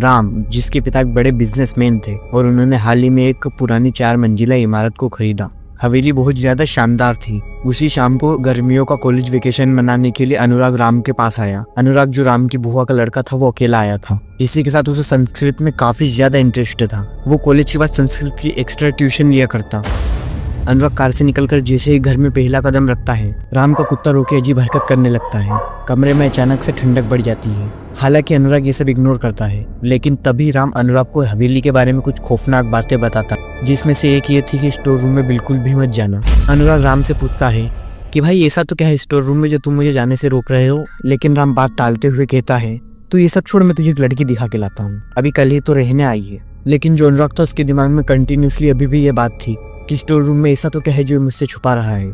राम, जिसके पिता एक बड़े बिजनेसमैन थे और उन्होंने हाल ही में एक पुरानी 4 मंजिला इमारत को खरीदा। हवेली बहुत ज्यादा शानदार थी। उसी शाम को गर्मियों का कॉलेज वेकेशन मनाने के लिए अनुराग राम के पास आया। अनुराग, जो राम की बुआ का लड़का था, वो अकेला आया था। इसी के साथ उसे संस्कृत में काफी ज्यादा इंटरेस्ट था। वो कॉलेज के बाद संस्कृत की एक्स्ट्रा ट्यूशन लिया करता। अनुराग कार से निकलकर जैसे ही घर में पहला कदम रखता है, राम का कुत्ता रोके अजीब हरकत करने लगता है। कमरे में अचानक से ठंडक बढ़ जाती है। हालांकि अनुराग ये सब इग्नोर करता है, लेकिन तभी राम अनुराग को हवेली के बारे में कुछ खौफनाक बातें बताता, जिसमें से एक ये थी कि स्टोर रूम में बिल्कुल भी मत जाना। अनुराग राम से पूछता है कि भाई ऐसा तो क्या है स्टोर रूम में जो तुम मुझे जाने से रोक रहे हो, लेकिन राम बात टालते हुए कहता है तो ये सब छोड़, मैं तुझे एक लड़की दिखा के लाता हूँ, अभी कल ही तो रहने आई है। लेकिन जो अनुराग था उसके दिमाग में कंटिन्यूसली अभी भी ये बात थी कि स्टोर रूम में ऐसा तो क्या है जो मुझसे छुपा रहा है।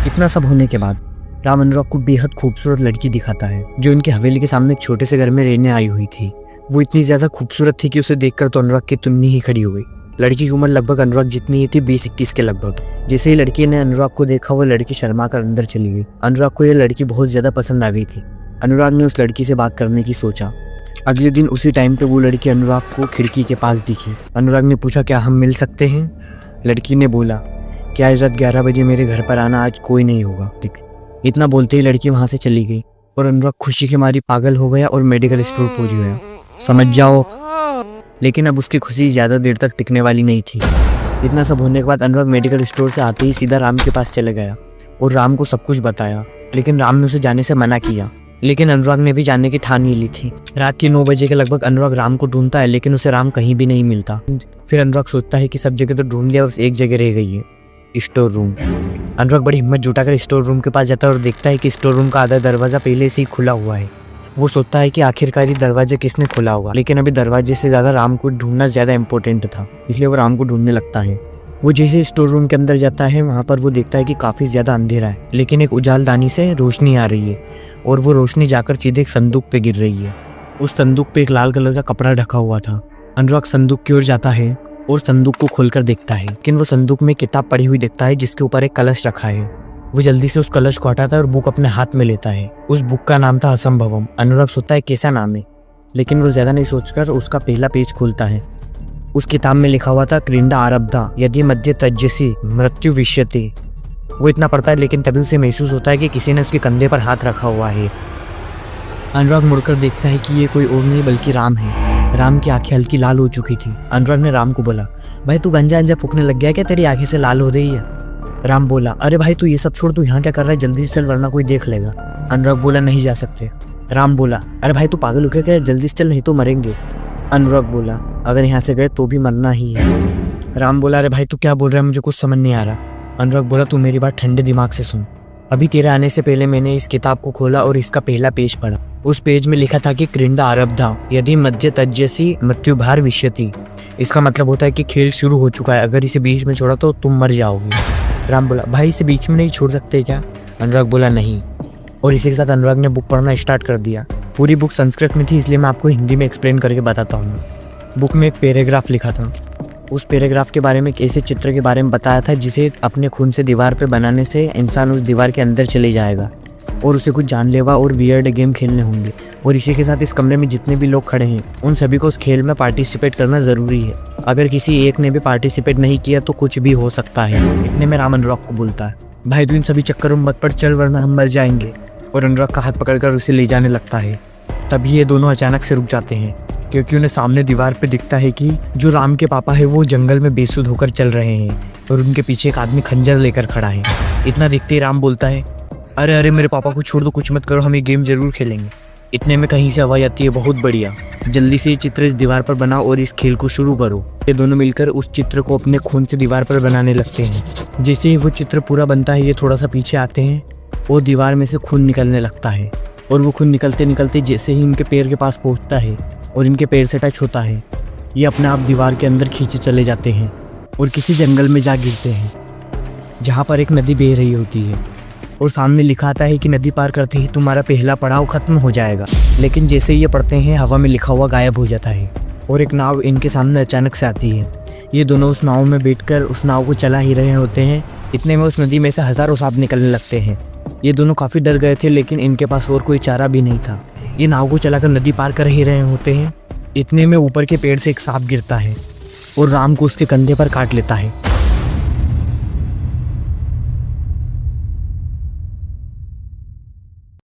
इतना सब होने के बाद राम अनुराग को बेहद खूबसूरत लड़की दिखाता है, जो उनकी हवेली के सामने एक छोटे से घर में रहने आई हुई थी। वो इतनी ज्यादा खूबसूरत थी कि उसे देखकर तो अनुराग की तुन्नी ही खड़ी हो गई। लड़की की उम्र लगभग अनुराग जितनी ही थी, 20-21 के लगभग। जैसे ही लड़की ने अनुराग को देखा, वो लड़की शर्मा कर अंदर चली गई। अनुराग को यह लड़की बहुत ज्यादा पसंद आ गई थी। अनुराग ने उस लड़की से बात करने की सोचा। अगले दिन उसी टाइम पे वो लड़की अनुराग को खिड़की के पास दिखी। अनुराग ने पूछा, क्या हम मिल सकते हैं? लड़की ने बोला, क्या आज रात 11 बजे मेरे घर पर आना, आज कोई नहीं होगा। इतना बोलते ही लड़की वहां से चली गई और अनुराग खुशी के मारी पागल हो गया और मेडिकल स्टोर पहुंच गया। समझ जाओ। लेकिन अब उसकी खुशी ज्यादा देर तक टिकने वाली नहीं थी। इतना सब होने के बाद अनुराग मेडिकल स्टोर से आते ही सीधा राम के पास चले गया और राम को सब कुछ बताया, लेकिन राम ने उसे जाने से मना किया। लेकिन अनुराग ने भी जाने की ठान ही ली थी। रात के 9 बजे के लगभग अनुराग राम को ढूंढता है, लेकिन उसे राम कहीं भी नहीं मिलता। फिर अनुराग सोचता है कि सब जगह तो ढूंढ लिया, बस एक जगह रह गई है, स्टोर रूम। अनुराग बड़ी हिम्मत जुटाकर स्टोर रूम के पास जाता है और देखता है कि स्टोर रूम का आधा दरवाजा पहले से ही खुला हुआ है। वो सोचता है कि आखिरकार ये दरवाजा किसने खोला होगा, लेकिन अभी दरवाजे से ज्यादा राम को ढूंढना ज्यादा इंपॉर्टेंट था, इसलिए वो राम को ढूंढने लगता है। वो जैसे स्टोर रूम के अंदर जाता है, वहाँ पर वो देखता है कि काफी ज्यादा अंधेरा है, लेकिन एक उजालदानी से रोशनी आ रही है और वो रोशनी जाकर सीधे एक संदूक पे गिर रही है। उस संदूक पे एक लाल कलर का कपड़ा ढका हुआ था। अनुराग संदूक की ओर जाता है और संदूक को खोलकर देखता है, लेकिन वो संदूक में किताब पड़ी हुई देखता है जिसके ऊपर एक कलश रखा है। वो जल्दी से उस कलश को हटाता है और बुक अपने हाथ में लेता है। उस बुक का नाम था असंभवम। अनुराग सोचता है कैसा नाम है, लेकिन वो ज्यादा नहीं सोचकर उसका पहला पेज खोलता है। उस किताब में लिखा हुआ था क्रिंडा आरब्धा यदि मध्य तज्जसी मृत्यु विष्यते। वो इतना पढ़ता है, लेकिन तभी उसे महसूस होता है कि किसी ने उसके कंधे पर हाथ रखा हुआ है। अनुराग मुड़कर देखता है कि ये कोई और नहीं बल्कि राम है। राम की आंखें हल्की लाल हो चुकी थी। अनुराग ने राम को बोला, भाई तू गंजा अंजा फूकने लग गया क्या, तेरी आंखें से लाल हो रही है? राम बोला, अरे भाई तू ये सब छोड़, तू यहाँ क्या कर रहा है, जल्दी से चल वरना कोई देख लेगा। अनुराग बोला, नहीं जा सकते। राम बोला, अरे भाई तू पागल हो गया क्या, जल्दी से चल नहीं तो मरेंगे। अनुराग बोला, अगर यहाँ से गए तो भी मरना ही है। राम बोला, अरे भाई तू क्या बोल रहा है, मुझे कुछ समझ नहीं आ रहा। अनुराग बोला, तू मेरी बात ठंडे दिमाग से सुन। अभी तेरे आने से पहले मैंने इस किताब को खोला और इसका पहला पेज पढ़ा। उस पेज में लिखा था कि क्रिंडा आरब्धा यदि मध्य तज्जसी मृत्यु भार विष्यति। इसका मतलब होता है कि खेल शुरू हो चुका है, अगर इसे बीच में छोड़ा तो तुम मर जाओगे। राम बोला, भाई इसे बीच में नहीं छोड़ सकते क्या? अनुराग बोला, नहीं। और इसी के साथ अनुराग ने बुक पढ़ना स्टार्ट कर दिया। पूरी बुक संस्कृत में थी, इसलिए मैं आपको हिंदी में एक्सप्लेन करके बताता हूँ। बुक में एक पैराग्राफ लिखा था। उस पैराग्राफ के बारे में एक ऐसे चित्र के बारे में बताया था जिसे अपने खून से दीवार पे बनाने से इंसान उस दीवार के अंदर चले जाएगा और उसे कुछ जानलेवा और वियर्ड गेम खेलने होंगे। और इसी के साथ इस कमरे में जितने भी लोग खड़े हैं उन सभी को उस खेल में पार्टिसिपेट करना ज़रूरी है। अगर किसी एक ने भी पार्टिसिपेट नहीं किया तो कुछ भी हो सकता है। इतने में राम अनुराग को बोलता है, भाई तू इन सभी चक्करों में मत पड़, चल वरना हम मर जाएंगे। और अनुराग का हाथ पकड़कर उसे ले जाने लगता है। तभी ये दोनों अचानक से रुक जाते हैं, क्योंकि उन्हें सामने दीवार पे दिखता है कि जो राम के पापा है वो जंगल में बेसुध होकर चल रहे हैं और उनके पीछे एक आदमी खंजर लेकर खड़ा है। इतना देखते ही राम बोलता है, अरे अरे मेरे पापा को छोड़ दो, कुछ मत करो, हम ये गेम जरूर खेलेंगे। इतने में कहीं से आवाज आती है, बहुत बढ़िया, जल्दी से ये चित्र इस दीवार पर बनाओ और इस खेल को शुरू करो। ये दोनों मिलकर उस चित्र को अपने खून से दीवार पर बनाने लगते हैं। जैसे ही वो चित्र पूरा बनता है, ये थोड़ा सा पीछे आते हैं और दीवार में से खून निकलने लगता है। और वो खून निकलते निकलते जैसे ही इनके पैर के पास पहुंचता है और इनके पैर से टच होता है, ये अपने आप दीवार के अंदर खींचे चले जाते हैं और किसी जंगल में जा गिरते हैं, जहाँ पर एक नदी बह रही होती है। और सामने लिखा आता है कि नदी पार करते ही तुम्हारा पहला पड़ाव खत्म हो जाएगा। लेकिन जैसे ही ये पढ़ते हैं, हवा में लिखा हुआ गायब हो जाता है और एक नाव इनके सामने अचानक से आती है। ये दोनों उस नाव में बैठकर उस नाव को चला ही रहे होते हैं। इतने में उस नदी में से हजारों सांप निकलने लगते हैं। ये दोनों काफ़ी डर गए थे, लेकिन इनके पास और कोई चारा भी नहीं था। ये नाव को चलाकर नदी पार कर ही रहे होते हैं इतने में ऊपर के पेड़ से एक सांप गिरता है और राम को उसके कंधे पर काट लेता है।